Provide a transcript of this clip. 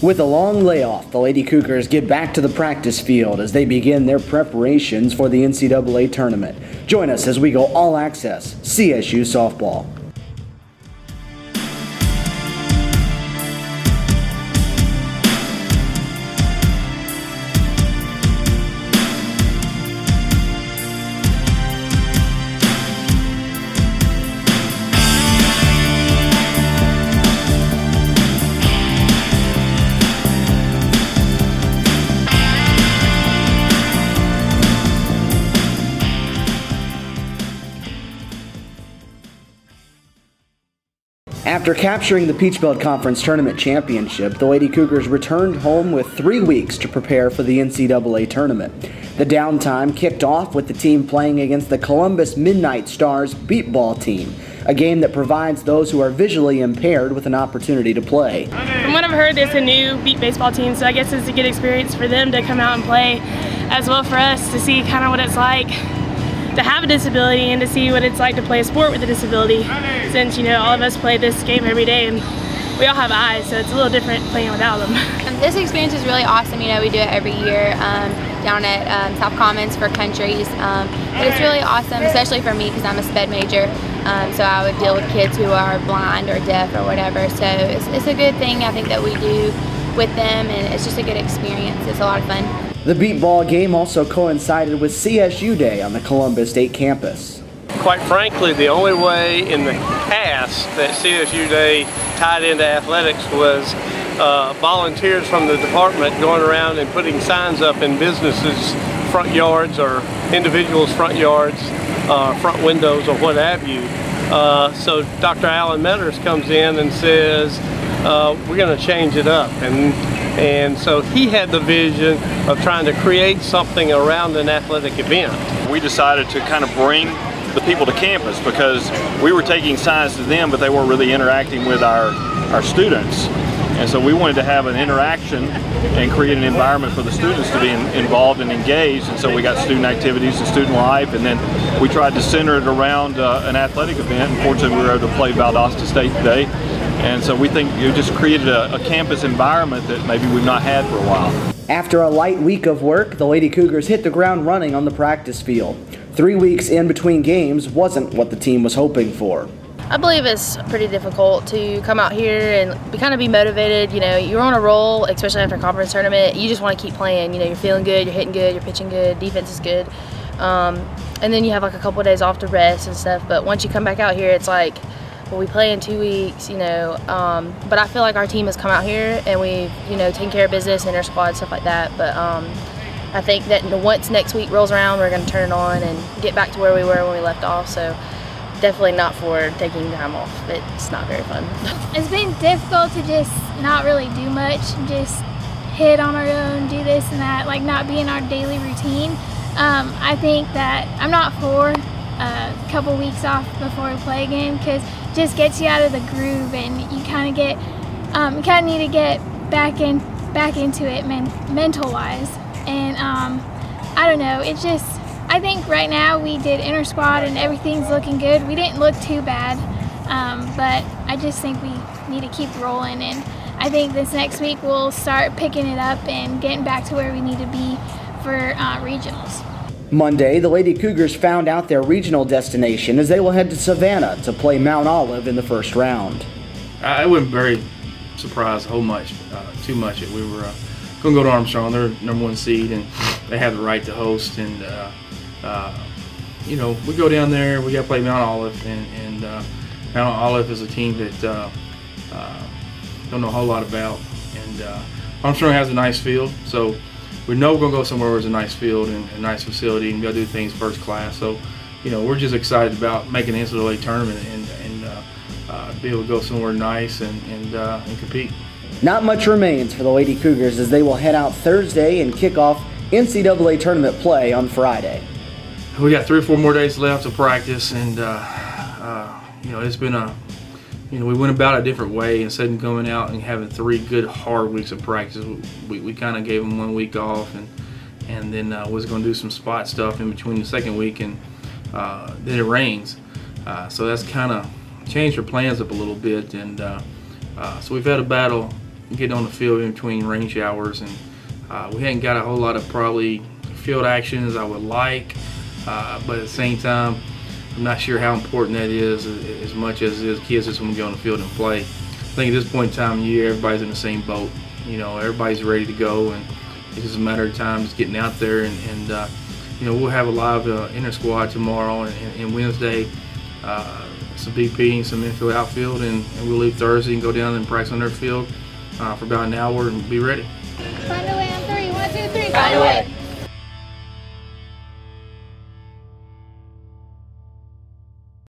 With a long layoff, the Lady Cougars get back to the practice field as they begin their preparations for the NCAA tournament. Join us as we go all access CSU Softball. After capturing the Peach Belt Conference Tournament Championship, the Lady Cougars returned home with 3 weeks to prepare for the NCAA tournament. The downtime kicked off with the team playing against the Columbus Midnight Stars beat ball team, a game that provides those who are visually impaired with an opportunity to play. From what I've heard, it's a new beat baseball team, so I guess it's a good experience for them to come out and play, as well for us to see kind of what it's like to have a disability and to see what it's like to play a sport with a disability, since, you know, all of us play this game every day and we all have eyes, so it's a little different playing without them. This experience is really awesome. You know, we do it every year down at South Commons for countries, but it's really awesome, especially for me because I'm a sped major, so I would deal with kids who are blind or deaf or whatever, so it's a good thing I think that we do with them, and it's just a good experience. It's a lot of fun. The beat ball game also coincided with CSU Day on the Columbus State campus. Quite frankly, the only way in the past that CSU Day tied into athletics was volunteers from the department going around and putting signs up in businesses' front yards or individuals' front yards, front windows or what have you. So Dr. Alan Metters comes in and says, we're going to change it up. And so he had the vision of trying to create something around an athletic event. We decided to kind of bring the people to campus because we were taking signs to them, but they weren't really interacting with our students. And so we wanted to have an interaction and create an environment for the students to be involved and engaged. And so we got student activities and student life, and then we tried to center it around an athletic event. And fortunately, we were able to play Valdosta State today. And so we think it just created a campus environment that maybe we've not had for a while. After a light week of work, the Lady Cougars hit the ground running on the practice field. 3 weeks in between games wasn't what the team was hoping for. I believe it's pretty difficult to come out here and kind of be motivated. You know, you're on a roll, especially after a conference tournament. You just want to keep playing. You know, you're feeling good, you're hitting good, you're pitching good, defense is good. And then you have like a couple of days off to rest and stuff. But once you come back out here, it's like, well, we play in 2 weeks, you know, but I feel like our team has come out here and we've, you know, taken care of business, inter squad, stuff like that. But I think that once next week rolls around, we're going to turn it on and get back to where we were when we left off. So definitely not for taking time off. It's not very fun. It's been difficult to just not really do much, just hit on our own, do this and that, like not be in our daily routine. I think that I'm not for a couple weeks off before we play again because it just gets you out of the groove and you kind of need to get back into it mental wise. And I don't know, it's just, I think right now we did inter squad and everything's looking good. We didn't look too bad, but I just think we need to keep rolling, and I think this next week we'll start picking it up and getting back to where we need to be for regionals. Monday, the Lady Cougars found out their regional destination as they will head to Savannah to play Mount Olive in the first round. I wasn't very surprised too much. We were going to go to Armstrong. They're #1 seed, and they have the right to host. And you know, we go down there. We got to play Mount Olive, and Mount Olive is a team that don't know a whole lot about. And Armstrong has a nice field, so we know we're going to go somewhere where there's a nice field and a nice facility, and be able to do things first class. So, you know, we're just excited about making the NCAA tournament and be able to go somewhere nice and compete. Not much remains for the Lady Cougars as they will head out Thursday and kick off NCAA tournament play on Friday. We got 3 or 4 more days left to practice, and you know, it's been we went about it a different way. Instead of going out and having 3 good hard weeks of practice, we kind of gave them 1 week off, and then was going to do some spot stuff in between the second week, and then it rains, so that's kind of changed our plans up a little bit, and so we've had a battle getting on the field in between rain showers, and we hadn't got a whole lot of probably field action as I would like, but at the same time, I'm not sure how important that is as much as it is kids just want to get on the field and play. I think at this point in time of the year, everybody's in the same boat. You know, everybody's ready to go, and it's just a matter of time just getting out there. And you know, we'll have a live inter squad tomorrow and Wednesday, some BP, some infield, outfield, and we'll leave Thursday and go down and practice on their field for about an hour and be ready. Find a way on 3. 1, 2, 3. Find a way.